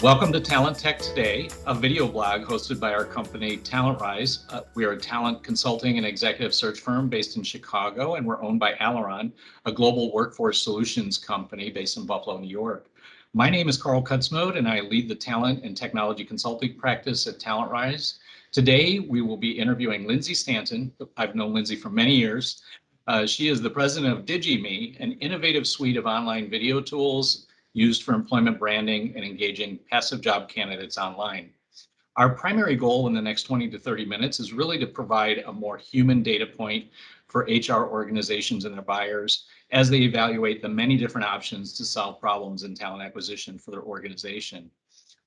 Welcome to Talent Tech Today, a video blog hosted by our company TalentRise. We are a talent consulting and executive search firm based in Chicago, and we're owned by Aileron, a global workforce solutions company based in Buffalo, New York. My name is Carl Kutsmode, and I lead the talent and technology consulting practice at TalentRise. Today, we will be interviewing Lindsay Stanton. I've known Lindsay for many years. She is the president of Digi Me, an innovative suite of online video tools used for employment branding and engaging passive job candidates online. Our primary goal in the next 20 to 30 minutes is really to provide a more human data point for HR organizations and their buyers as they evaluate the many different options to solve problems in talent acquisition for their organization.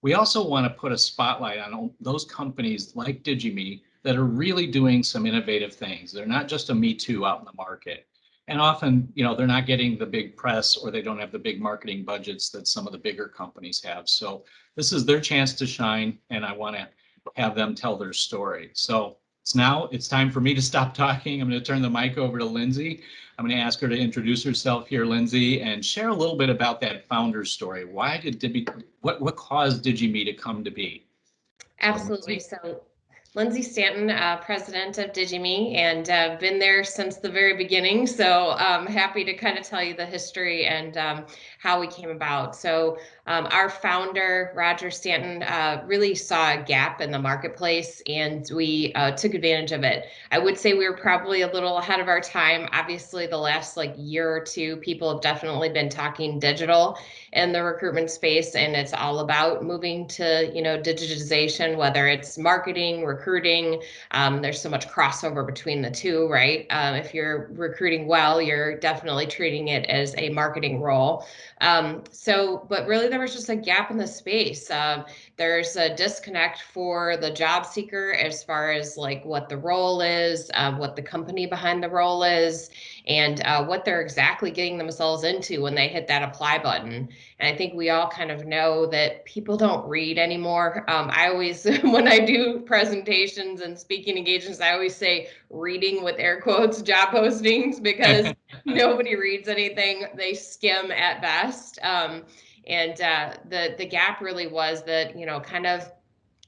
We also want to put a spotlight on those companies like DigiMe that are really doing some innovative things. They're not just a Me Too out in the market. And often, they're not getting the big press or they don't have the big marketing budgets that some of the bigger companies have. So this is their chance to shine, and I want to have them tell their story. So it's time for me to stop talking. I'm going to turn the mic over to Lindsay. I'm going to ask her to introduce herself here, Lindsay, and share a little bit about that founder's story. What caused DigiMe to come to be? Absolutely. So Lindsay Stanton, president of Digi Me, and been there since the very beginning. So happy to kind of tell you the history and how we came about. So our founder, Roger Stanton, really saw a gap in the marketplace, and we took advantage of it. I would say we were probably a little ahead of our time. Obviously, the last year or two, people have definitely been talking digital in the recruitment space, and it's all about moving to digitization, whether it's marketing, recruiting. There's so much crossover between the two, right? If you're recruiting well, you're definitely treating it as a marketing role. But really there was just a gap in the space. There's a disconnect for the job seeker as far as what the role is, what the company behind the role is, and what they're exactly getting themselves into when they hit that apply button. And I think we all kind of know that people don't read anymore. I always, when I do presentations and speaking engagements, I always say reading with air quotes job postings because nobody reads anything. They skim at best. The gap really was that, kind of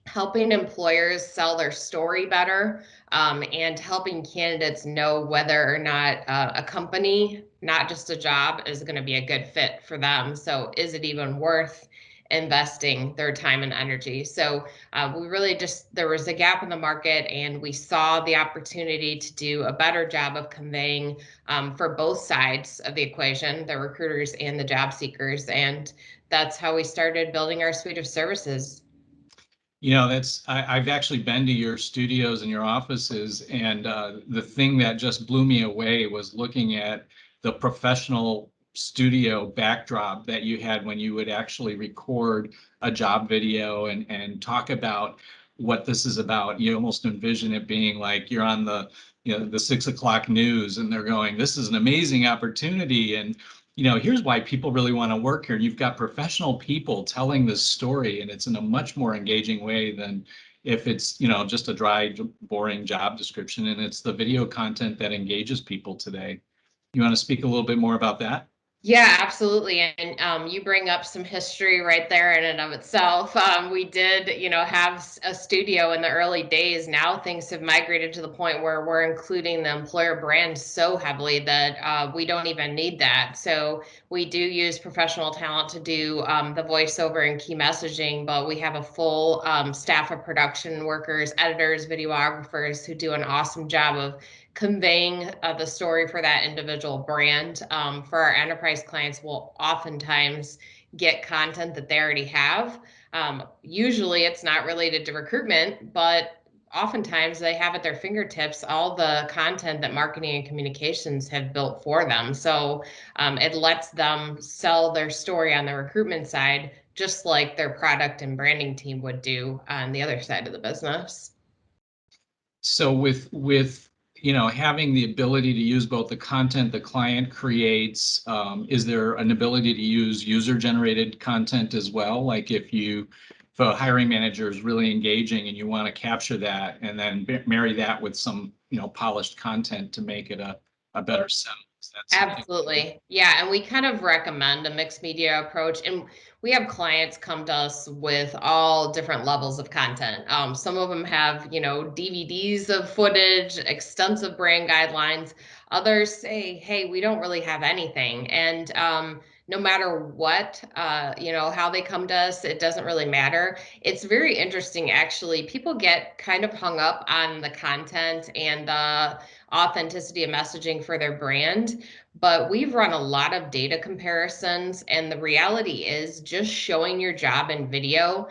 helping employers sell their story better, and helping candidates know whether or not a company, not just a job, is going to be a good fit for them. So is it even worth investing their time and energy? So we really there was a gap in the market, and we saw the opportunity to do a better job of conveying for both sides of the equation, the recruiters and the job seekers. And that's how we started building our suite of services. I've actually been to your studios and your offices, and the thing that just blew me away was looking at the professional studio backdrop that you had when you would actually record a job video and talk about what this is about. You almost envision it being like you're on the 6 o'clock news, and they're going, "This is an amazing opportunity." And here's why people really want to work here. And you've got professional people telling this story, and it's in a much more engaging way than if it's, just a dry, boring job description. And it's the video content that engages people today. You want to speak a little bit more about that? Yeah, absolutely. And you bring up some history right there in and of itself. We did, have a studio in the early days. Now things have migrated to the point where we're including the employer brand so heavily that we don't even need that. So we do use professional talent to do the voiceover and key messaging, but we have a full staff of production workers, editors, videographers who do an awesome job of conveying the story for that individual brand. For our enterprise clients, will oftentimes get content that they already have. Usually it's not related to recruitment, but oftentimes they have at their fingertips all the content that marketing and communications have built for them. So it lets them sell their story on the recruitment side, just like their product and branding team would do on the other side of the business. So with having the ability to use both the content the client creates, is there an ability to use user-generated content as well? Like if a hiring manager is really engaging and you want to capture that and then marry that with some, polished content to make it a better sell. Is That's Absolutely. Yeah. And we kind of recommend a mixed media approach. And we have clients come to us with all different levels of content. Some of them have, DVDs of footage, extensive brand guidelines. Others say, hey, we don't really have anything. And no matter what, how they come to us, it doesn't really matter. It's very interesting, actually. People get kind of hung up on the content and the authenticity of messaging for their brand, but we've run a lot of data comparisons, and the reality is just showing your job in video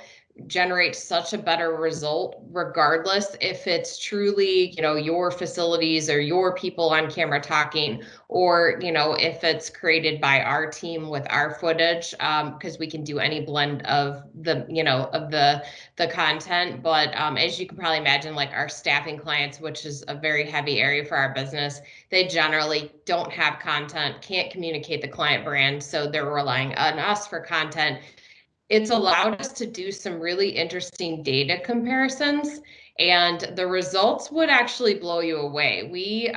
generates such a better result, regardless if it's truly, your facilities or your people on camera talking, or, if it's created by our team with our footage, because we can do any blend of the content. But as you can probably imagine, like our staffing clients, which is a very heavy area for our business, they generally don't have content, can't communicate the client brand, so they're relying on us for content. It's allowed us to do some really interesting data comparisons, and the results would actually blow you away. We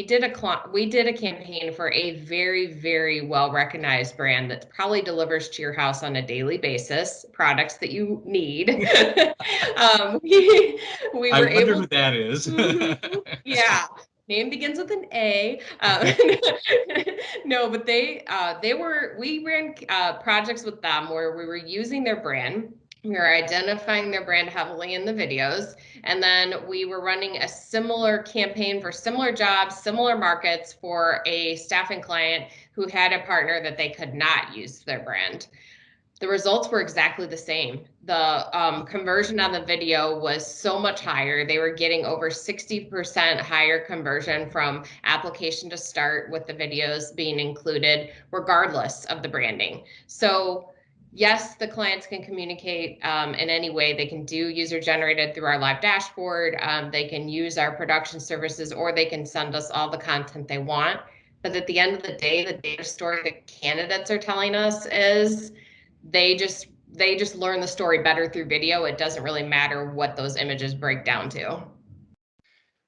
did a campaign for a very, very well recognized brand that probably delivers to your house on a daily basis products that you need. We I were wonder able who that is. Mhm. Yeah, name begins with an A. No, but we ran projects with them where we were using their brand. We were identifying their brand heavily in the videos. And then we were running a similar campaign for similar jobs, similar markets for a staffing client who had a partner that they could not use their brand. The results were exactly the same. The conversion on the video was so much higher. They were getting over 60% higher conversion from application to start with the videos being included, regardless of the branding. So yes, the clients can communicate in any way. They can do user generated through our live dashboard. They can use our production services, or they can send us all the content they want. But at the end of the day, the data story the candidates are telling us is they just learn the story better through video. It doesn't really matter what those images break down to.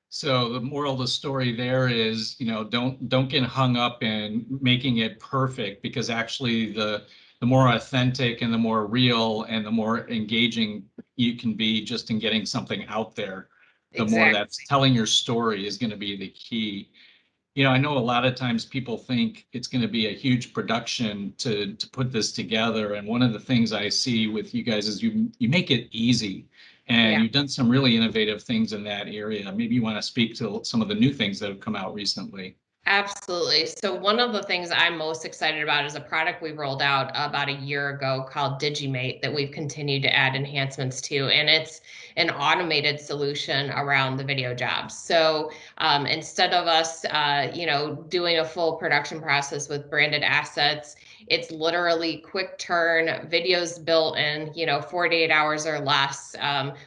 So the moral of the story there is, don't get hung up in making it perfect, because actually the more authentic and the more real and the more engaging you can be just in getting something out there, the more Exactly. that's telling your story is going to be the key. I know a lot of times people think it's going to be a huge production to put this together. And one of the things I see with you guys is you make it easy, and Yeah. you've done some really innovative things in that area. Maybe you want to speak to some of the new things that have come out recently. Absolutely. So one of the things I'm most excited about is a product we rolled out about a year ago called DigiMate that we've continued to add enhancements to, and it's an automated solution around the video jobs. So instead of us, doing a full production process with branded assets, it's literally quick turn videos built in, 48 hours or less.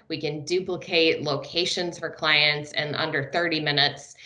We can duplicate locations for clients in under 30 minutes.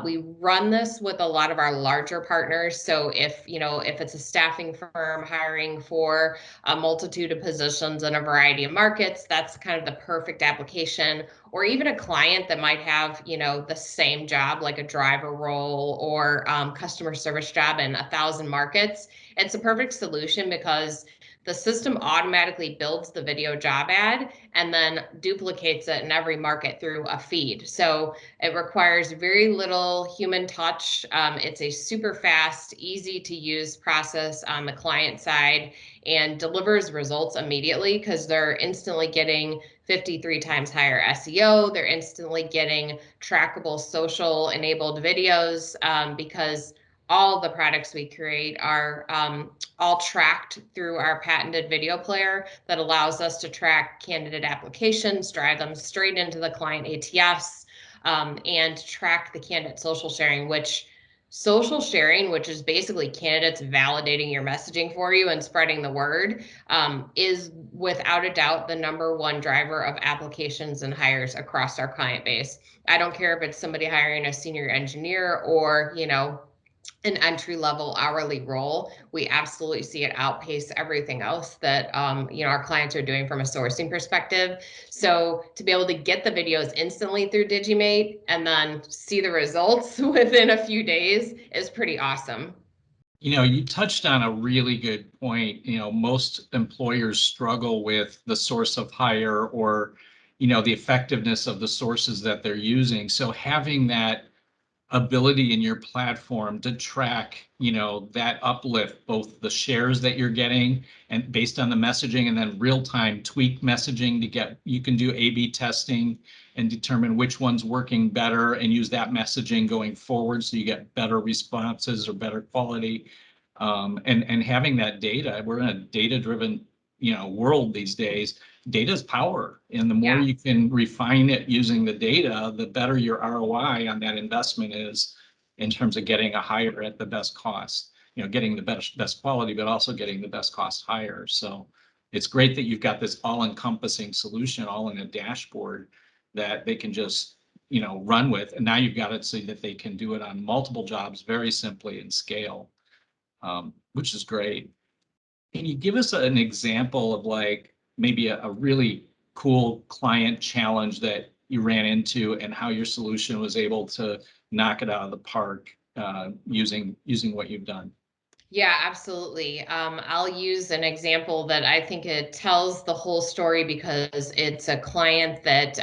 We run this with a lot of our larger partners. So if it's a staffing firm hiring for a multitude of positions in a variety of markets, that's kind of the perfect application. Or even a client that might have, the same job, like a driver role or customer service job in 1,000 markets. It's a perfect solution because the system automatically builds the video job ad and then duplicates it in every market through a feed. So it requires very little human touch. It's a super fast, easy to use process on the client side, and delivers results immediately because they're instantly getting 53 times higher SEO. They're instantly getting trackable social enabled videos, because all the products we create are all tracked through our patented video player that allows us to track candidate applications, drive them straight into the client ATS, and track the candidate social sharing, which is basically candidates validating your messaging for you and spreading the word, is without a doubt the number one driver of applications and hires across our client base. I don't care if it's somebody hiring a senior engineer or, an entry-level hourly role, we absolutely see it outpace everything else that our clients are doing from a sourcing perspective. So to be able to get the videos instantly through DigiMate and then see the results within a few days is pretty awesome. You touched on a really good point. Most employers struggle with the source of hire or, the effectiveness of the sources that they're using. So having that ability in your platform to track, that uplift, both the shares that you're getting and based on the messaging, and then real-time tweak messaging you can do A/B testing and determine which one's working better and use that messaging going forward so you get better responses or better quality. And having that data, we're in a data-driven, world these days. Data is power, and the more Yeah. you can refine it using the data, the better your ROI on that investment is in terms of getting a hire at the best cost. Getting the best quality, but also getting the best cost hire. So it's great that you've got this all-encompassing solution, all in a dashboard that they can just run with. And now you've got it so that they can do it on multiple jobs very simply and scale, which is great. Can you give us an example of like maybe a really cool client challenge that you ran into and how your solution was able to knock it out of the park using what you've done? Yeah, absolutely. I'll use an example that I think it tells the whole story because it's a client that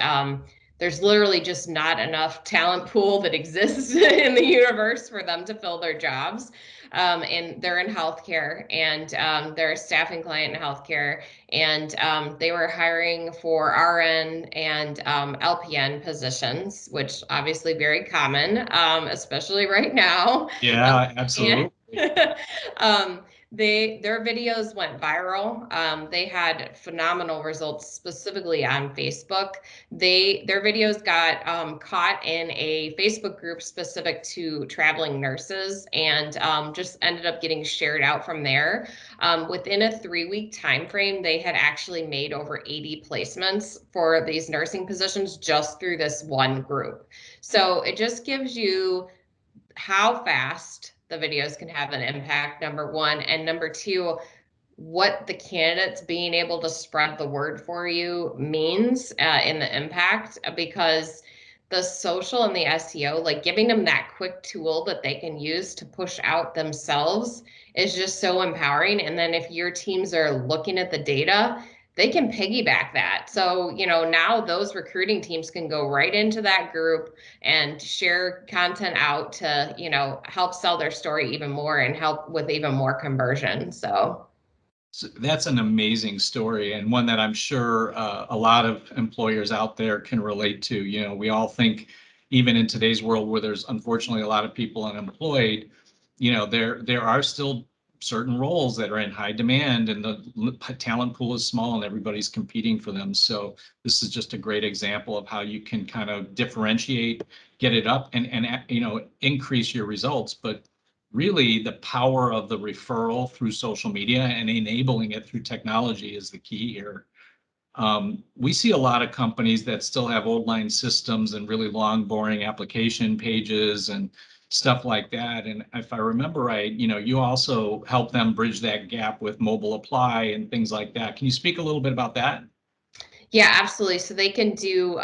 there's literally just not enough talent pool that exists in the universe for them to fill their jobs. And they're in healthcare, and they're a staffing client in healthcare, and they were hiring for RN and LPN positions, which obviously very common, especially right now. Yeah, And absolutely. um, their videos went viral. They had phenomenal results, specifically on Facebook. Their videos got caught in a Facebook group specific to traveling nurses, and just ended up getting shared out from there. Within a 3-week time frame, they had actually made over 80 placements for these nursing positions just through this one group. So it just gives you how fast the videos can have an impact, number one, and number two, what the candidates being able to spread the word for you means in the impact, because the social and the SEO, like giving them that quick tool that they can use to push out themselves, is just so empowering. And then if your teams are looking at the data, they can piggyback that. So, now those recruiting teams can go right into that group and share content out to, help sell their story even more and help with even more conversion. So that's an amazing story, and one that I'm sure a lot of employers out there can relate to. We all think, even in today's world where there's unfortunately a lot of people unemployed, there are still certain roles that are in high demand, and the talent pool is small, and everybody's competing for them. So this is just a great example of how you can kind of differentiate, get it up, and increase your results, but really the power of the referral through social media and enabling it through technology is the key here. We see a lot of companies that still have old line systems and really long, boring application pages and stuff like that. And if I remember right, you also help them bridge that gap with mobile apply and things like that. Can you speak a little bit about that? Yeah, absolutely. So they can do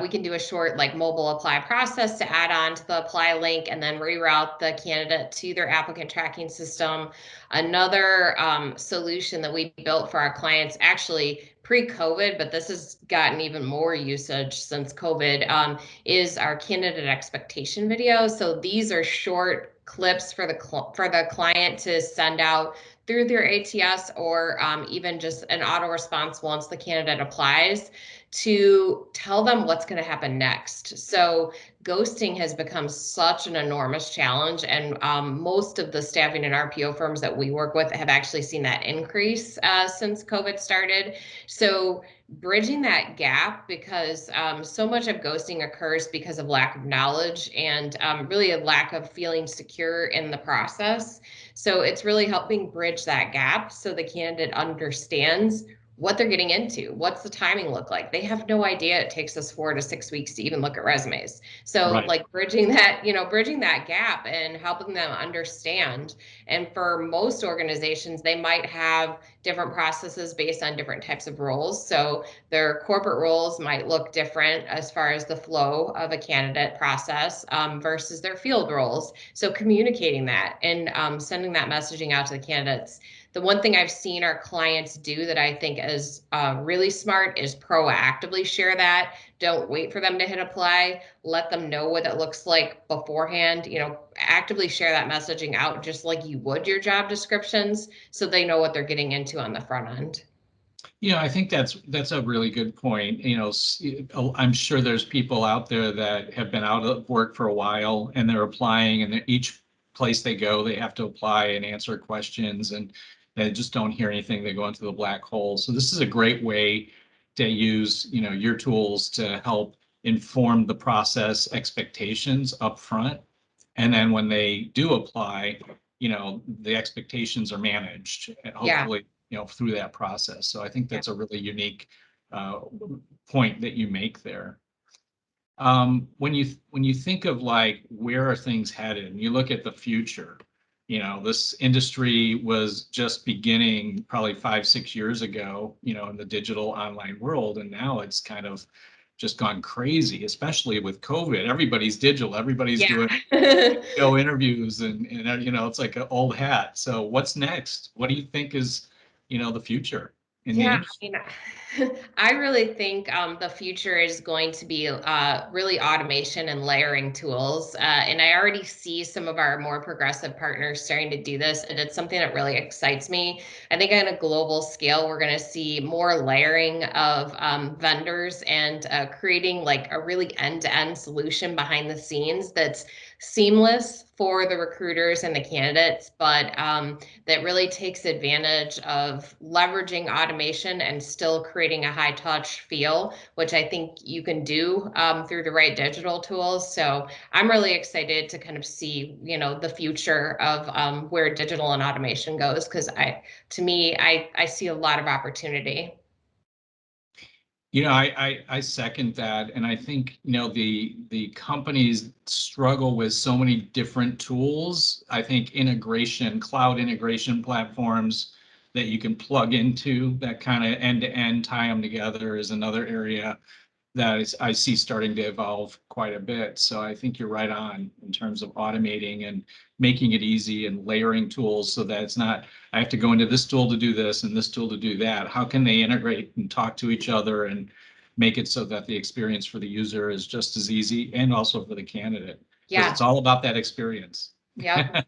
we can do a short like mobile apply process to add on to the apply link and then reroute the candidate to their applicant tracking system. Another solution that we built for our clients, actually pre-COVID, but this has gotten even more usage since COVID, is our candidate expectation video. So these are short clips for the client to send out through their ATS, or even just an auto response once the candidate applies, to tell them what's going to happen next. So ghosting has become such an enormous challenge, and most of the staffing and RPO firms that we work with have actually seen that increase since COVID started. So bridging that gap, because so much of ghosting occurs because of lack of knowledge and really a lack of feeling secure in the process. So it's really helping bridge that gap so the candidate understands what they're getting into. What's the timing look like? They have no idea it takes us 4 to 6 weeks to even look at resumes. So Right. like bridging that gap and helping them understand. And for most organizations, they might have different processes based on different types of roles. So their corporate roles might look different as far as the flow of a candidate process versus their field roles. So communicating that and sending that messaging out to the candidates. The one thing I've seen our clients do that I think is really smart is proactively share that. Don't wait for them to hit apply. Let them know what it looks like beforehand. Actively share that messaging out just like you would your job descriptions, so they know what they're getting into on the front end. I think that's a really good point. I'm sure there's people out there that have been out of work for a while and they're applying, and each place they go, they have to apply and answer questions, and they just don't hear anything. They go into the black hole. So this is a great way to use, your tools to help inform the process expectations up front. And then when they do apply, the expectations are managed, and Yeah. hopefully, through that process. So I think that's a really unique point that you make there. When you think of like where are things headed, and you look at the future, this industry was just beginning probably 5-6 years ago, in the digital online world, and now it's kind of just gone crazy, especially with COVID. Everybody's digital, everybody's doing interviews, and it's like an old hat. So what's next? What do you think is, the future in the Yeah, industry? I really think the future is going to be really automation and layering tools. And I already see some of our more progressive partners starting to do this, and it's something that really excites me. I think on a global scale, we're going to see more layering of vendors and creating like a really end-to-end solution behind the scenes that's seamless for the recruiters and the candidates, but that really takes advantage of leveraging automation and still creating a high touch feel, which I think you can do through the right digital tools. So I'm really excited to kind of see, the future of where digital and automation goes, because to me, I see a lot of opportunity. I second that, and I think the companies struggle with so many different tools. I think cloud integration platforms that you can plug into that kind of end to end, tie them together, is another area that I see starting to evolve quite a bit. So I think you're right on in terms of automating and making it easy and layering tools so that it's not, I have to go into this tool to do this and this tool to do that. How can they integrate and talk to each other and make it so that the experience for the user is just as easy, and also for the candidate? Because Yeah. it's all about that experience. Yeah.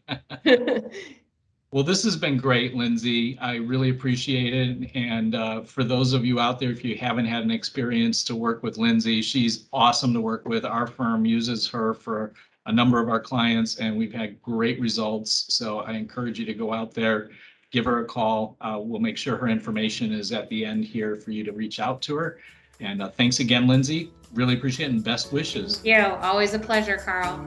Well, this has been great, Lindsay. I really appreciate it. And for those of you out there, if you haven't had an experience to work with Lindsay, she's awesome to work with. Our firm uses her for a number of our clients, and we've had great results. So I encourage you to go out there, give her a call. We'll make sure her information is at the end here for you to reach out to her. And thanks again, Lindsay. Really appreciate it, and best wishes. Yeah, always a pleasure, Carl.